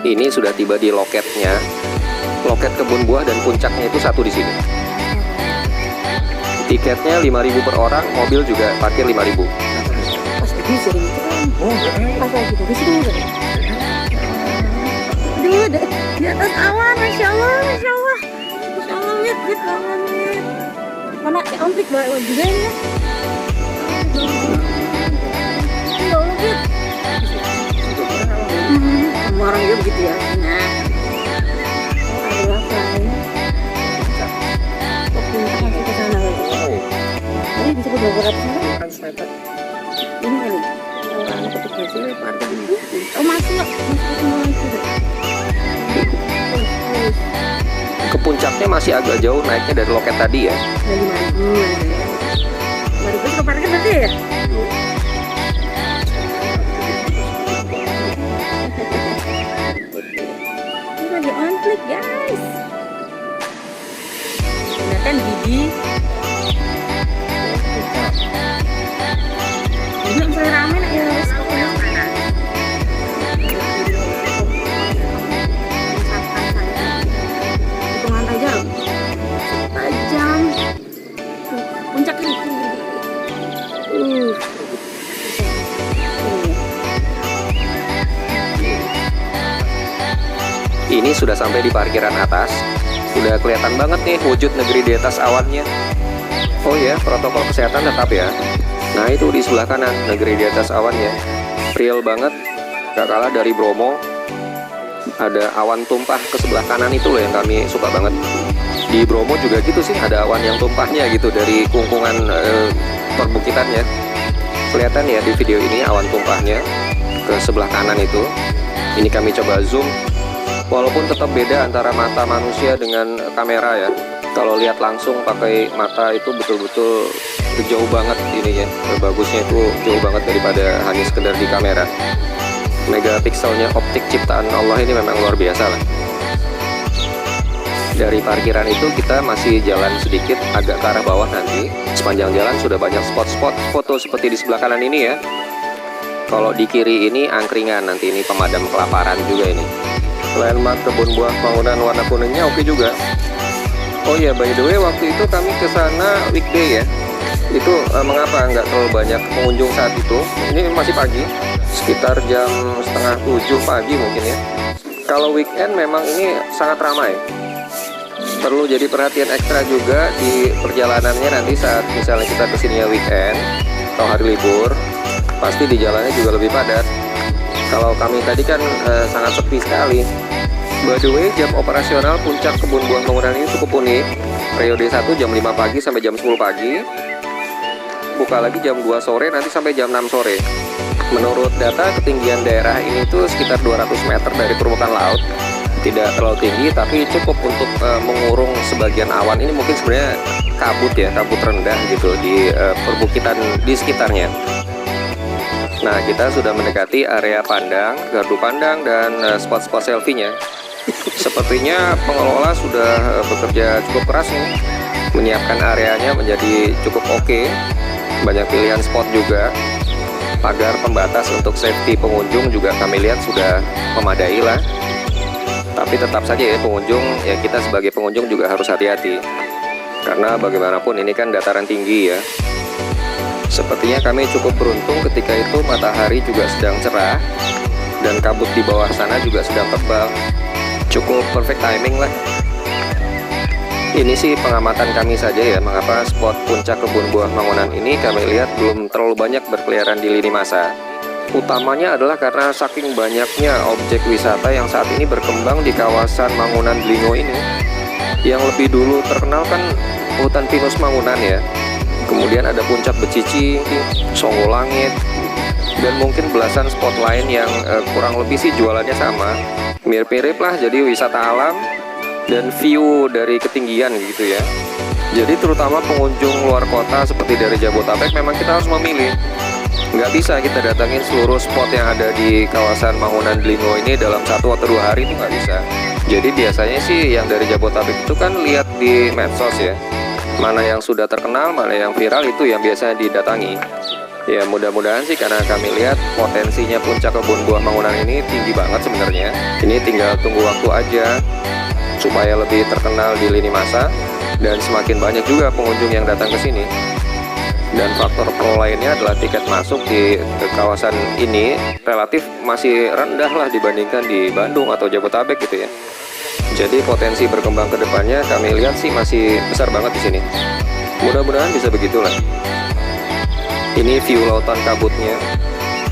Ini sudah tiba di loketnya. Loket kebun buah dan puncaknya itu satu di sini. Tiketnya 5.000 per orang, mobil juga parkir 5.000. Pas lagi sering itu kan. Pas lagi bagus itu kan. Aduh, di atas awan, masya Allah, masya Allah, masya Allah, lihat awan, lihat. Mana ontik banget juga ya. Ya Allah, lihat. Semua orang juga begitu ya. Nah, adalah kayaknya. Waktu masih ke sana lagi. Ini bisa ke beberapa sana. Ini kali. Orang petugas ini partai ini. Oh masuk ke semua itu. Ke puncaknya masih agak jauh naiknya dari loket tadi ya. Dari mana? Mari kita ke parkir berarti ya? Ini lagi on click guys. Kelihatan gigi. Ini misalnya rame nak ya harus hitungan tajam. Tajam. Puncak ini. Ini sudah sampai di parkiran atas. Sudah kelihatan banget nih wujud negeri di atas awannya. Oh ya, protokol kesehatan tetap ya. Nah itu di sebelah kanan, negeri di atas awannya. Real banget, gak kalah dari Bromo. Ada awan tumpah ke sebelah kanan itu loh yang kami suka banget. Di Bromo juga gitu sih, ada awan yang tumpahnya gitu dari kungkungan perbukitannya. Kelihatan ya di video ini awan tumpahnya ke sebelah kanan itu. Ini kami coba zoom. Walaupun tetap beda antara mata manusia dengan kamera ya. Kalau lihat langsung pakai mata itu betul-betul jauh banget ininya. Bagusnya itu jauh banget daripada hanya sekedar di kamera. Megapikselnya optik ciptaan Allah ini memang luar biasa lah. Dari parkiran itu kita masih jalan sedikit agak ke arah bawah nanti. Sepanjang jalan sudah banyak spot-spot foto seperti di sebelah kanan ini ya. Kalau di kiri ini angkringan, nanti ini pemadam kelaparan juga ini. Landmark kebun buah bangunan warna kuningnya oke juga. Oh ya, by the way waktu itu kami ke sana weekday ya. Itu mengapa nggak terlalu banyak pengunjung saat itu? Ini masih pagi, sekitar jam 6:30 pagi mungkin ya. Kalau weekend memang ini sangat ramai. Perlu jadi perhatian ekstra juga di perjalanannya nanti saat misalnya kita kesininya weekend atau hari libur. Pasti di jalannya juga lebih padat. Kalau kami tadi kan sangat sepi sekali. By the way, jam operasional puncak kebun buah bangunan ini cukup unik. Periode 1 jam 5 pagi sampai jam 10 pagi. Buka lagi jam 2 sore nanti sampai jam 6 sore. Menurut data ketinggian daerah ini tuh sekitar 200 meter dari permukaan laut. Tidak terlalu tinggi tapi cukup untuk mengurung sebagian awan. Ini mungkin sebenarnya kabut ya, kabut rendah gitu di perbukitan di sekitarnya. Nah, kita sudah mendekati area pandang, gardu pandang, dan spot-spot selfie-nya. Sepertinya pengelola sudah bekerja cukup keras nih, menyiapkan areanya menjadi cukup oke. Banyak pilihan spot juga. Pagar pembatas untuk safety pengunjung juga kami lihat sudah memadai lah. Tapi tetap saja ya pengunjung, ya kita sebagai pengunjung juga harus hati-hati. Karena bagaimanapun ini kan dataran tinggi ya. Sepertinya kami cukup beruntung ketika itu matahari juga sedang cerah dan kabut di bawah sana juga sedang tebal. Cukup perfect timing lah. Ini sih pengamatan kami saja ya, mengapa spot puncak kebun buah Mangunan ini kami lihat belum terlalu banyak berkeliaran di lini masa. Utamanya adalah karena saking banyaknya objek wisata yang saat ini berkembang di kawasan Mangunan Delingo ini. Yang lebih dulu terkenal kan hutan pinus Mangunan ya. Kemudian ada puncak Becici, Songo Langit, dan mungkin belasan spot lain yang kurang lebih sih jualannya sama. Mirip-mirip lah, jadi wisata alam dan view dari ketinggian gitu ya. Jadi terutama pengunjung luar kota seperti dari Jabodetabek memang kita harus memilih. Nggak bisa kita datangin seluruh spot yang ada di kawasan Mangunan Delingo ini dalam 1 atau 2 hari, itu nggak bisa. Jadi biasanya sih yang dari Jabodetabek itu kan lihat di medsos ya. Mana yang sudah terkenal, mana yang viral, itu yang biasanya didatangi. Ya mudah-mudahan sih, karena kami lihat potensinya puncak kebun buah Mangunan ini tinggi banget sebenarnya. Ini tinggal tunggu waktu aja supaya lebih terkenal di lini masa dan semakin banyak juga pengunjung yang datang ke sini. Dan faktor pro lainnya adalah tiket masuk di kawasan ini relatif masih rendah lah dibandingkan di Bandung atau Jabodetabek gitu ya. Jadi potensi berkembang ke depannya kami lihat sih masih besar banget di sini. Mudah-mudahan bisa begitulah. Ini view lautan kabutnya,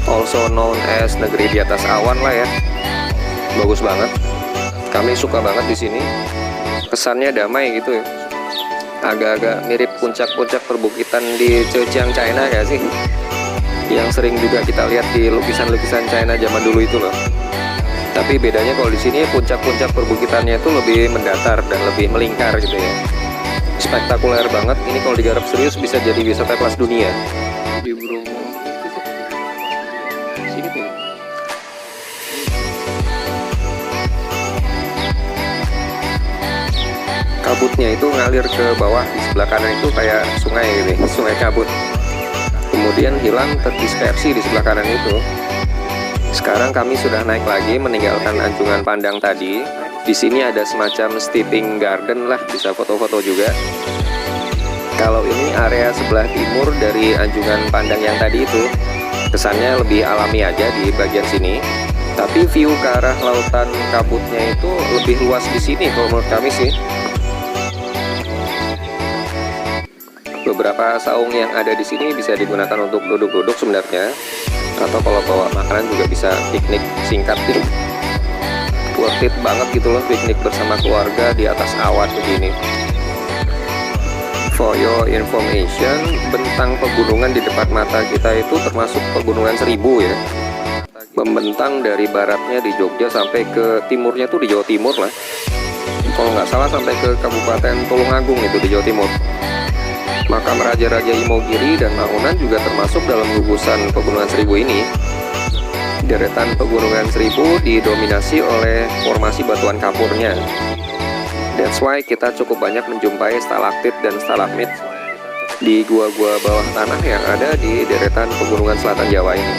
also known as negeri di atas awan lah ya. Bagus banget. Kami suka banget di sini. Kesannya damai gitu ya. Agak-agak mirip puncak-puncak perbukitan di Zhejiang, China ya sih. Yang sering juga kita lihat di lukisan-lukisan China zaman dulu itu loh. Tapi bedanya kalau di sini puncak-puncak perbukitannya itu lebih mendatar dan lebih melingkar gitu ya. Spektakuler banget. Ini kalau digarap serius bisa jadi wisata kelas dunia. Di Bromo sini tuh. Kabutnya itu ngalir ke bawah, di sebelah kanan itu kayak sungai gitu, sungai kabut. Kemudian hilang terdispersi di sebelah kanan itu. Sekarang kami sudah naik lagi meninggalkan anjungan pandang tadi. Di sini ada semacam stepping garden lah, bisa foto-foto juga. Kalau ini area sebelah timur dari anjungan pandang yang tadi itu, kesannya lebih alami aja di bagian sini. Tapi view ke arah lautan kabutnya itu lebih luas di sini kalau menurut kami sih. Beberapa saung yang ada di sini bisa digunakan untuk duduk-duduk sebenarnya, atau kalau bawa makanan juga bisa piknik singkat nih. Worth it banget gitu loh piknik bersama keluarga di atas awan begini. For your information, bentang pegunungan di depan mata kita itu termasuk pegunungan Seribu ya. Membentang dari baratnya di Jogja sampai ke timurnya tuh di Jawa Timur lah. Kalau nggak salah sampai ke Kabupaten Tulungagung itu di Jawa Timur. Makam Raja-Raja Imogiri dan Mangunan juga termasuk dalam gugusan pegunungan Seribu ini. Deretan pegunungan Seribu didominasi oleh formasi batuan kapurnya. That's why kita cukup banyak menjumpai stalaktit dan stalagmit di gua-gua bawah tanah yang ada di deretan pegunungan selatan Jawa ini.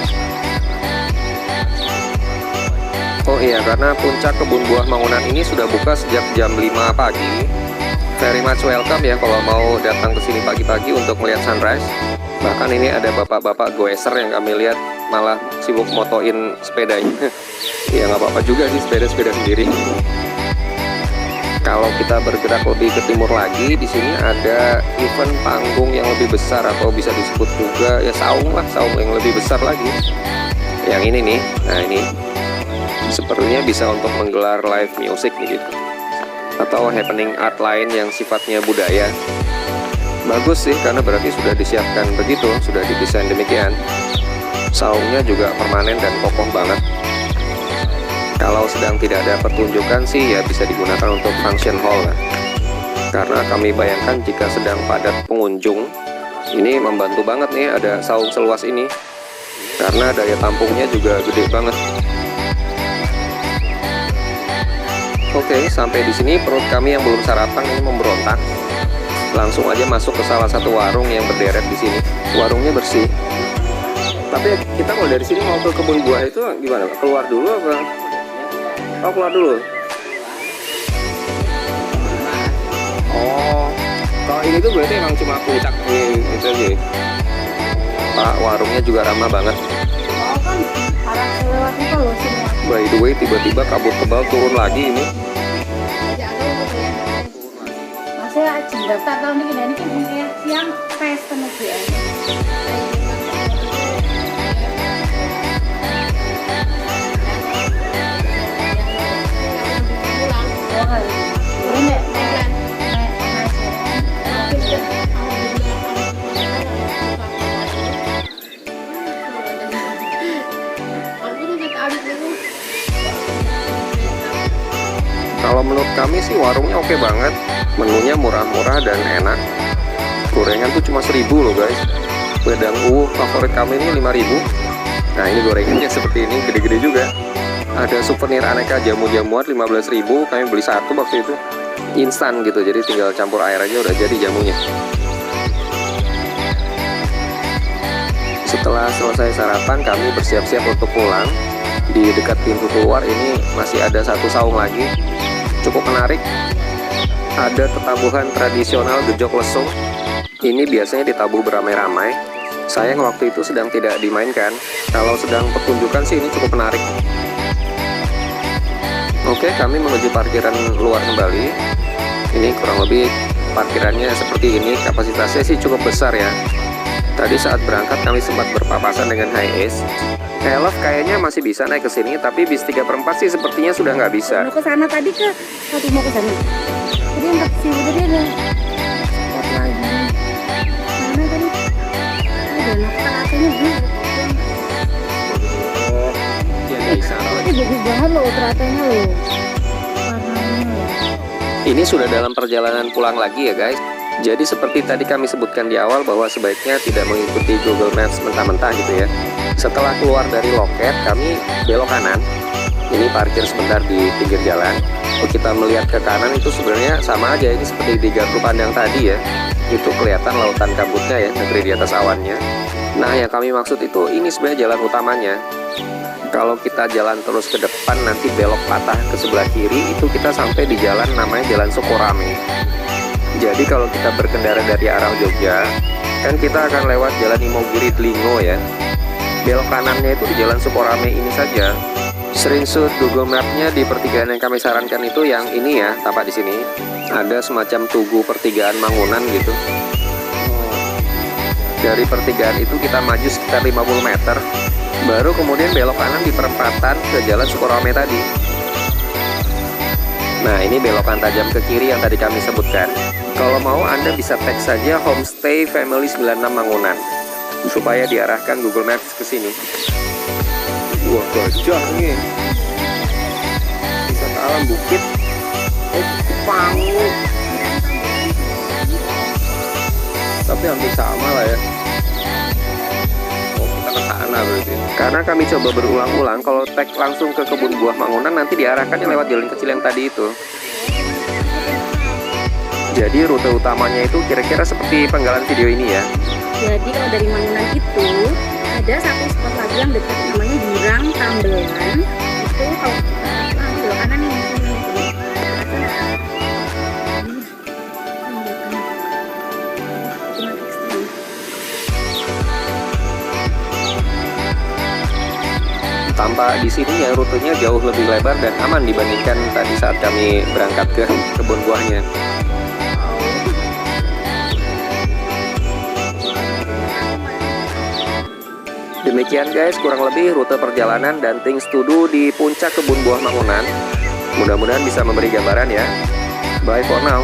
Oh iya, karena puncak kebun buah Mangunan ini sudah buka sejak jam 5 pagi. Very much welcome ya kalau mau datang ke sini pagi-pagi untuk melihat sunrise. Bahkan ini ada bapak-bapak goeser yang kami lihat malah sibuk motoin sepedanya. Ya nggak apa-apa juga sih, sepeda-sepeda sendiri. Kalau kita bergerak lebih ke timur lagi, di sini ada event panggung yang lebih besar atau bisa disebut juga ya saung lah, saung yang lebih besar lagi. Yang ini nih, nah ini sepertinya bisa untuk menggelar live music nih gitu, atau happening art lain yang sifatnya budaya. Bagus sih karena berarti sudah disiapkan begitu, sudah didesain demikian. Saungnya juga permanen dan kokoh banget. Kalau sedang tidak ada pertunjukan sih ya bisa digunakan untuk function hall lah. Karena kami bayangkan jika sedang padat pengunjung, ini membantu banget nih ada saung seluas ini. Karena daya tampungnya juga gede banget. Oke, sampai di sini perut kami yang belum sarapan ini memberontak. Langsung aja masuk ke salah satu warung yang berderet di sini. Warungnya bersih. Tapi kita kalau dari sini mau ke kebun buah itu gimana? Keluar dulu apa? Oh, keluar dulu. Oh, kalau ini tuh berarti emang cuma puncak ini itu aja. Pak, warungnya juga ramah banget. Oh kan arah lewat itu loh semua. By the way, tiba-tiba kabut tebal turun lagi ini. Masih jam daftar tahun ini kan kayak siang pes kemudian. Kalau menurut kami sih warungnya oke banget. Menunya murah-murah dan enak. Gorengan tuh cuma 1.000 loh guys. Wedang favorit kami ini 5.000. Nah ini gorengannya seperti ini, gede-gede juga. Ada souvenir aneka jamu-jamuan 15.000. Kami beli satu waktu itu. Instan gitu, jadi tinggal campur air aja udah jadi jamunya. Setelah selesai sarapan, kami bersiap-siap untuk pulang. Di dekat pintu keluar ini masih ada satu saung lagi, cukup menarik. Ada tetabuhan tradisional gejok lesung. Ini biasanya ditabuh beramai-ramai. Sayang waktu itu sedang tidak dimainkan. Kalau sedang pertunjukan sih ini cukup menarik. Oke, kami menuju parkiran luar kembali. Ini kurang lebih parkirannya seperti ini. Kapasitasnya sih cukup besar ya. Tadi saat berangkat kami sempat berpapasan dengan Hi-Ace. Elf kayaknya masih bisa naik ke sini, tapi bis 3/4 sih sepertinya sudah nggak bisa. Mau ke sana tadi ke satu mau ke sana. Jadi untuk sini tadi ada spot lagi. Mana tadi? Ada katanya gitu. Ya nggak bisa. Bagus banget loh teratanya loh. Warnanya. Ini sudah dalam perjalanan pulang lagi ya guys. Jadi seperti tadi kami sebutkan di awal bahwa sebaiknya tidak mengikuti Google Maps mentah-mentah gitu ya. Setelah keluar dari loket, kami belok kanan. Ini parkir sebentar di pinggir jalan. Kalau kita melihat ke kanan itu sebenarnya sama aja, ini seperti di gardu pandang tadi ya. Itu kelihatan lautan kabutnya ya, negeri di atas awannya. Nah yang kami maksud itu ini sebenarnya jalan utamanya. Kalau kita jalan terus ke depan nanti belok patah ke sebelah kiri, itu kita sampai di jalan namanya Jalan Sukorame. Jadi kalau kita berkendara dari arah Jogja, kan kita akan lewat Jalan Imogiri Delingo ya. Belok kanannya itu di Jalan Sukorame ini saja. Screenshot Google Map-nya di pertigaan yang kami sarankan itu yang ini ya, tampak di sini. Ada semacam tugu pertigaan Mangunan gitu. Dari pertigaan itu kita maju sekitar 50 meter, baru kemudian belok kanan di perempatan ke Jalan Sukorame tadi. Nah ini belokan tajam ke kiri yang tadi kami sebutkan. Kalau mau Anda bisa tag saja Homestay Family 96 Mangunan supaya diarahkan Google Maps ke sini. Wah gajah nih. Wisata alam bukit. Pangu. Tapi hampir sama lah ya. Oh kita ke sana berarti. Karena kami coba berulang-ulang, kalau tag langsung ke kebun buah Mangunan nanti diarahkannya lewat jalan kecil yang tadi itu. Jadi rute utamanya itu kira-kira seperti penggalan video ini ya. Jadi kalau dari Mangunan itu ada satu spot lagi yang dekat namanya Jurang Tambelan. Itu kalau kita belok kanan nih. Tampak di sini ya rutenya jauh lebih lebar dan aman dibandingkan tadi saat kami berangkat ke kebun buahnya. Demikian guys, kurang lebih rute perjalanan dan things to do di puncak kebun buah Mangunan. Mudah-mudahan bisa memberi gambaran ya. Bye for now.